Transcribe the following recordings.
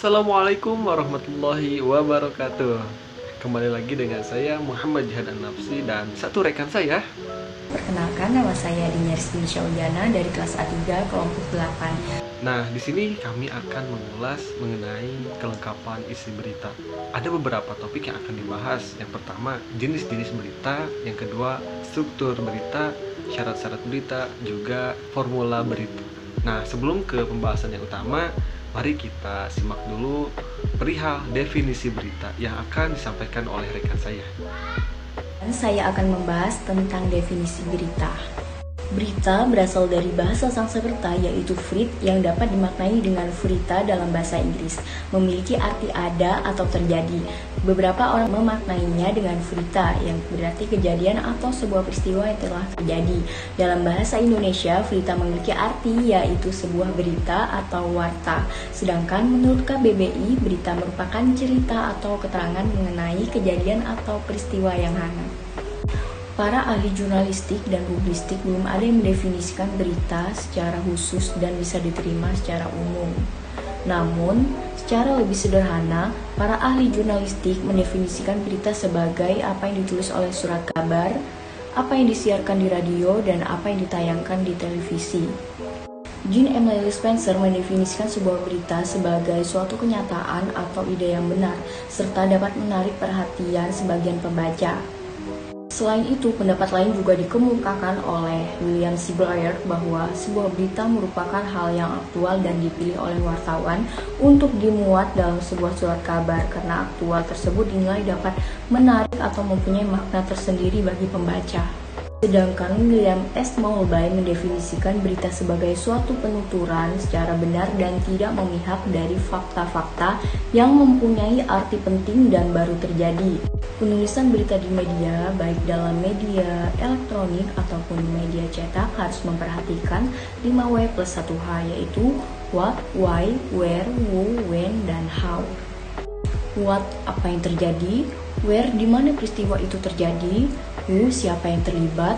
Assalamualaikum warahmatullahi wabarakatuh. Kembali lagi dengan saya Muhammad Jihad An-Nafsi dan satu rekan saya. Perkenalkan, nama saya Dinyaristi Syaujana dari kelas A3 kelompok 8. Nah, di sini kami akan mengulas mengenai kelengkapan isi berita. Ada beberapa topik yang akan dibahas. Yang pertama, jenis-jenis berita. Yang kedua, struktur berita, syarat-syarat berita, juga formula berita. Nah, sebelum ke pembahasan yang utama, mari kita simak dulu perihal definisi berita yang akan disampaikan oleh rekan saya. Dan saya akan membahas tentang definisi berita. Berita berasal dari bahasa Sanskerta yaitu vrit yang dapat dimaknai dengan vrita dalam bahasa Inggris, memiliki arti ada atau terjadi. Beberapa orang memaknainya dengan vrita yang berarti kejadian atau sebuah peristiwa yang telah terjadi. Dalam bahasa Indonesia, vrita memiliki arti yaitu sebuah berita atau warta. Sedangkan menurut KBBI, berita merupakan cerita atau keterangan mengenai kejadian atau peristiwa yang hangat. Para ahli jurnalistik dan publistik belum ada yang mendefinisikan berita secara khusus dan bisa diterima secara umum. Namun, secara lebih sederhana, para ahli jurnalistik mendefinisikan berita sebagai apa yang ditulis oleh surat kabar, apa yang disiarkan di radio, dan apa yang ditayangkan di televisi. Jean Emily Spencer mendefinisikan sebuah berita sebagai suatu kenyataan atau ide yang benar, serta dapat menarik perhatian sebagian pembaca. Selain itu, pendapat lain juga dikemukakan oleh William C. Blair bahwa sebuah berita merupakan hal yang aktual dan dipilih oleh wartawan untuk dimuat dalam sebuah surat kabar karena aktual tersebut dinilai dapat menarik atau mempunyai makna tersendiri bagi pembaca. Sedangkan William S. Maulby mendefinisikan berita sebagai suatu penuturan secara benar dan tidak memihak dari fakta-fakta yang mempunyai arti penting dan baru terjadi. Penulisan berita di media, baik dalam media elektronik ataupun media cetak, harus memperhatikan 5W plus 1H, yaitu what, why, where, who, when, dan how. What, apa yang terjadi. Where, di mana peristiwa itu terjadi. Who, siapa yang terlibat.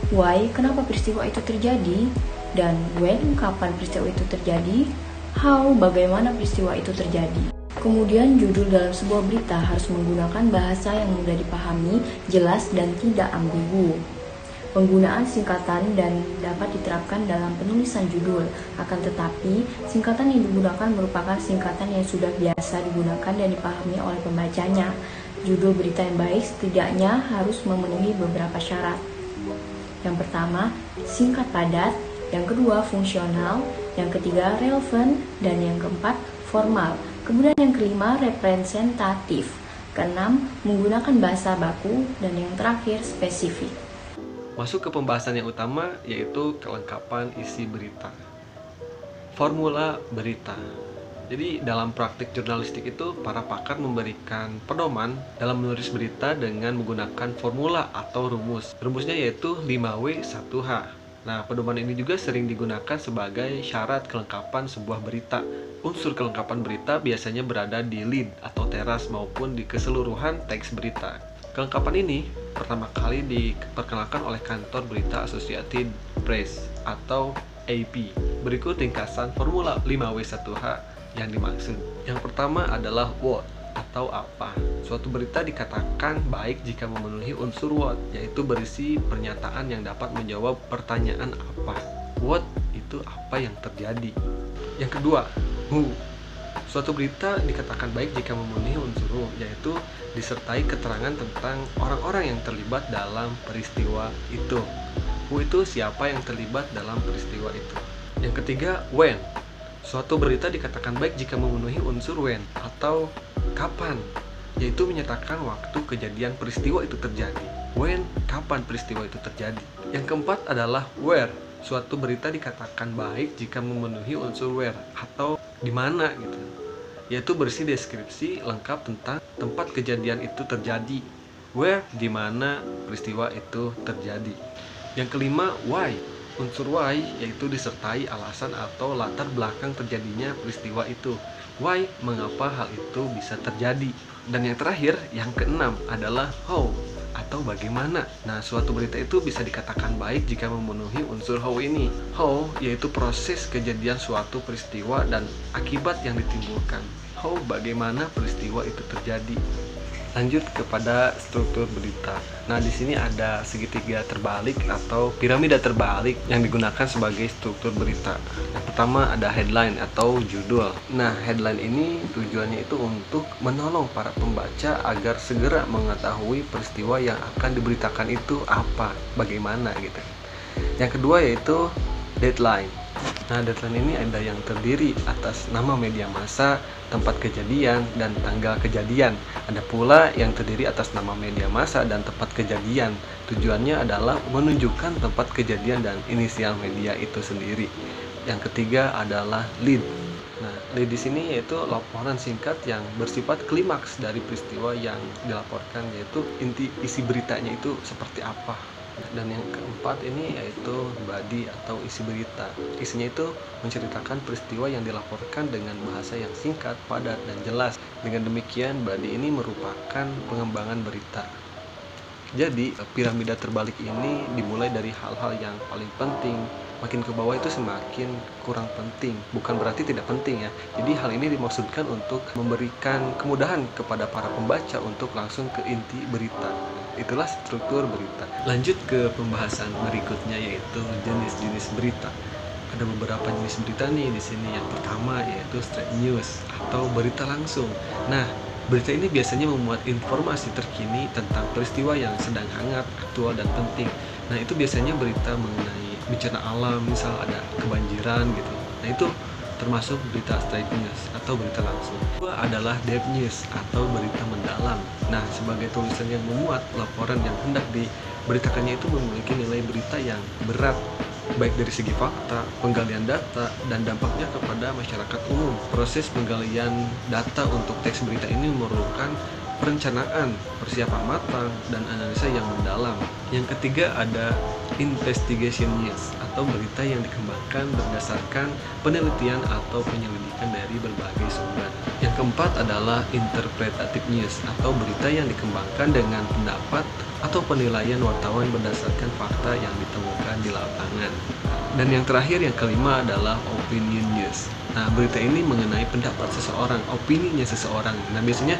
Why, kenapa peristiwa itu terjadi. Dan when, kapan peristiwa itu terjadi. How, bagaimana peristiwa itu terjadi. Kemudian judul dalam sebuah berita harus menggunakan bahasa yang mudah dipahami, jelas, dan tidak ambigu. Penggunaan singkatan dan dapat diterapkan dalam penulisan judul. Akan tetapi, singkatan yang digunakan merupakan singkatan yang sudah biasa digunakan dan dipahami oleh pembacanya. Judul berita yang baik setidaknya harus memenuhi beberapa syarat. Yang pertama, singkat padat. Yang kedua, fungsional. Yang ketiga, relevan. Dan yang keempat, formal. Kemudian yang kelima, representatif. Keenam, menggunakan bahasa baku. Dan yang terakhir, spesifik. Masuk ke pembahasan yang utama, yaitu kelengkapan isi berita. Formula berita. Jadi dalam praktik jurnalistik itu, para pakar memberikan pedoman dalam menulis berita dengan menggunakan formula atau rumus. Rumusnya yaitu 5W 1H. Nah, pedoman ini juga sering digunakan sebagai syarat kelengkapan sebuah berita. Unsur kelengkapan berita biasanya berada di lead atau teras maupun di keseluruhan teks berita. Kelengkapan ini pertama kali diperkenalkan oleh kantor berita Associated Press atau AP. Berikut ringkasan formula 5W1H yang dimaksud. Yang pertama adalah what atau apa. Suatu berita dikatakan baik jika memenuhi unsur what, yaitu berisi pernyataan yang dapat menjawab pertanyaan apa. What itu apa yang terjadi. Yang kedua, who. Suatu berita dikatakan baik jika memenuhi unsur who, yaitu disertai keterangan tentang orang-orang yang terlibat dalam peristiwa itu. Who itu siapa yang terlibat dalam peristiwa itu. Yang ketiga, when. Suatu berita dikatakan baik jika memenuhi unsur when atau kapan, yaitu menyatakan waktu kejadian peristiwa itu terjadi. When, kapan peristiwa itu terjadi. Yang keempat adalah where. Suatu berita dikatakan baik jika memenuhi unsur where atau di mana gitu, yaitu berisi deskripsi lengkap tentang tempat kejadian itu terjadi. Where, di mana peristiwa itu terjadi. Yang kelima, why. Unsur why yaitu disertai alasan atau latar belakang terjadinya peristiwa itu. Why, mengapa hal itu bisa terjadi. Dan yang terakhir, yang keenam adalah how atau bagaimana. Nah, suatu berita itu bisa dikatakan baik jika memenuhi unsur how ini. How yaitu proses kejadian suatu peristiwa dan akibat yang ditimbulkan. tahu bagaimana peristiwa itu terjadi. Lanjut kepada struktur berita. Nah, di sini ada segitiga terbalik atau piramida terbalik yang digunakan sebagai struktur berita. Yang pertama ada headline atau judul. Nah, headline ini tujuannya itu untuk menolong para pembaca agar segera mengetahui peristiwa yang akan diberitakan itu apa, bagaimana gitu. Yang kedua yaitu deadline. Nah, deadline ini ada yang terdiri atas nama media massa, tempat kejadian, dan tanggal kejadian. Ada pula yang terdiri atas nama media massa dan tempat kejadian. Tujuannya adalah menunjukkan tempat kejadian dan inisial media itu sendiri. Yang ketiga adalah lead. Nah, lead di sini yaitu laporan singkat yang bersifat klimaks dari peristiwa yang dilaporkan, yaitu inti isi beritanya itu seperti apa. Dan yang keempat ini yaitu body atau isi berita. Isinya itu menceritakan peristiwa yang dilaporkan dengan bahasa yang singkat, padat, dan jelas. Dengan demikian, body ini merupakan pengembangan berita. Jadi, piramida terbalik ini dimulai dari hal-hal yang paling penting. Makin ke bawah itu semakin kurang penting. Bukan berarti tidak penting ya. Jadi hal ini dimaksudkan untuk memberikan kemudahan kepada para pembaca untuk langsung ke inti berita. Itulah struktur berita. Lanjut ke pembahasan berikutnya yaitu jenis-jenis berita. Ada beberapa jenis berita nih di sini. Yang pertama yaitu straight news atau berita langsung. Nah, berita ini biasanya memuat informasi terkini tentang peristiwa yang sedang hangat, aktual, dan penting. Nah, itu biasanya berita mengenai bencana alam, misal ada kebanjiran gitu. Nah, itu termasuk berita straight news atau berita langsung. Kedua adalah depth news atau berita mendalam. Nah, sebagai tulisan yang memuat laporan yang hendak diberitakannya itu memiliki nilai berita yang berat, baik dari segi fakta, penggalian data, dan dampaknya kepada masyarakat umum. Proses penggalian data untuk teks berita ini memerlukan perencanaan, persiapan matang, dan analisa yang mendalam. Yang ketiga ada investigation news atau berita yang dikembangkan berdasarkan penelitian atau penyelidikan dari berbagai sumber. Yang keempat adalah interpretative news atau berita yang dikembangkan dengan pendapat atau penilaian wartawan berdasarkan fakta yang ditemukan di lapangan. Dan yang terakhir, yang kelima adalah opinion news. Nah, berita ini mengenai pendapat seseorang, opininya seseorang. Nah, biasanya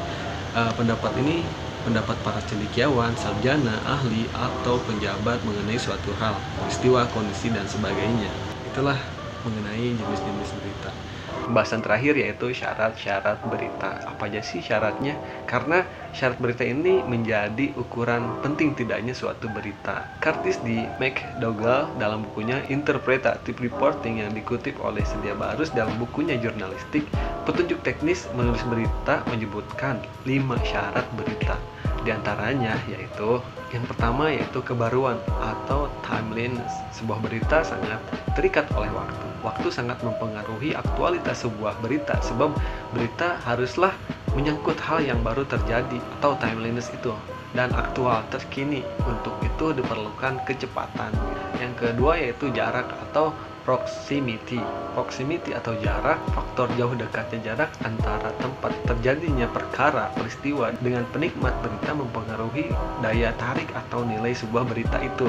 pendapat ini pendapat para cendekiawan, sarjana, ahli, atau penjabat mengenai suatu hal, peristiwa, kondisi, dan sebagainya. Itulah mengenai jenis-jenis berita. Pembahasan terakhir yaitu syarat-syarat berita. Apa aja sih syaratnya? Karena syarat berita ini menjadi ukuran penting tidaknya suatu berita. Curtis di McDougall dalam bukunya Interpretative Reporting yang dikutip oleh Sedia Barus dalam bukunya Jurnalistik, Petunjuk Teknis Menulis Berita menyebutkan 5 syarat berita. Di antaranya yaitu yang pertama yaitu kebaruan atau timeliness. Sebuah berita sangat terikat oleh waktu. Waktu sangat mempengaruhi aktualitas sebuah berita, sebab berita haruslah menyangkut hal yang baru terjadi atau timeliness itu dan aktual, terkini. Untuk itu diperlukan kecepatan. Yang kedua yaitu jarak atau proximity. Proximity atau jarak, faktor jauh dekatnya jarak antara tempat terjadinya perkara, peristiwa dengan penikmat berita mempengaruhi daya tarik atau nilai sebuah berita itu.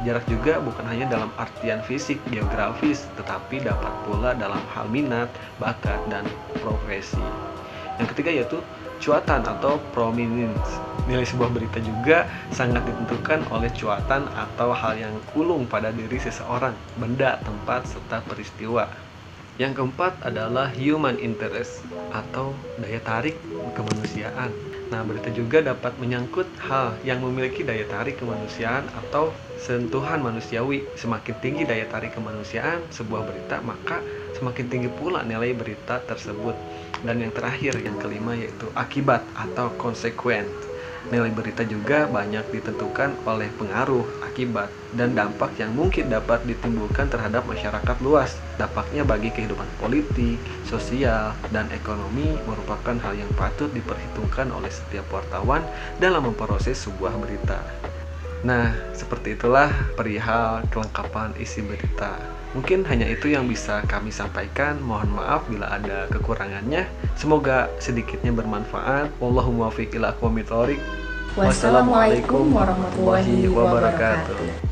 Jarak juga bukan hanya dalam artian fisik, geografis, tetapi dapat pula dalam hal minat, bakat, dan profesi. Yang ketiga yaitu cuatan atau prominence. Nilai sebuah berita juga sangat ditentukan oleh cuatan atau hal yang ulung pada diri seseorang, benda, tempat, serta peristiwa. Yang keempat adalah human interest atau daya tarik kemanusiaan. Nah, berita juga dapat menyangkut hal yang memiliki daya tarik kemanusiaan atau sentuhan manusiawi. Semakin tinggi daya tarik kemanusiaan sebuah berita, maka semakin tinggi pula nilai berita tersebut. Dan yang terakhir, yang kelima yaitu akibat atau konsekuen. Nilai berita juga banyak ditentukan oleh pengaruh, akibat, dan dampak yang mungkin dapat ditimbulkan terhadap masyarakat luas. Dampaknya bagi kehidupan politik, sosial, dan ekonomi merupakan hal yang patut diperhitungkan oleh setiap wartawan dalam memproses sebuah berita. Nah, seperti itulah perihal kelengkapan isi berita. Mungkin hanya itu yang bisa kami sampaikan. Mohon maaf bila ada kekurangannya. Semoga sedikitnya bermanfaat. Wallahu muwaffiq ila aqwamit thoriq. Wassalamualaikum warahmatullahi wabarakatuh.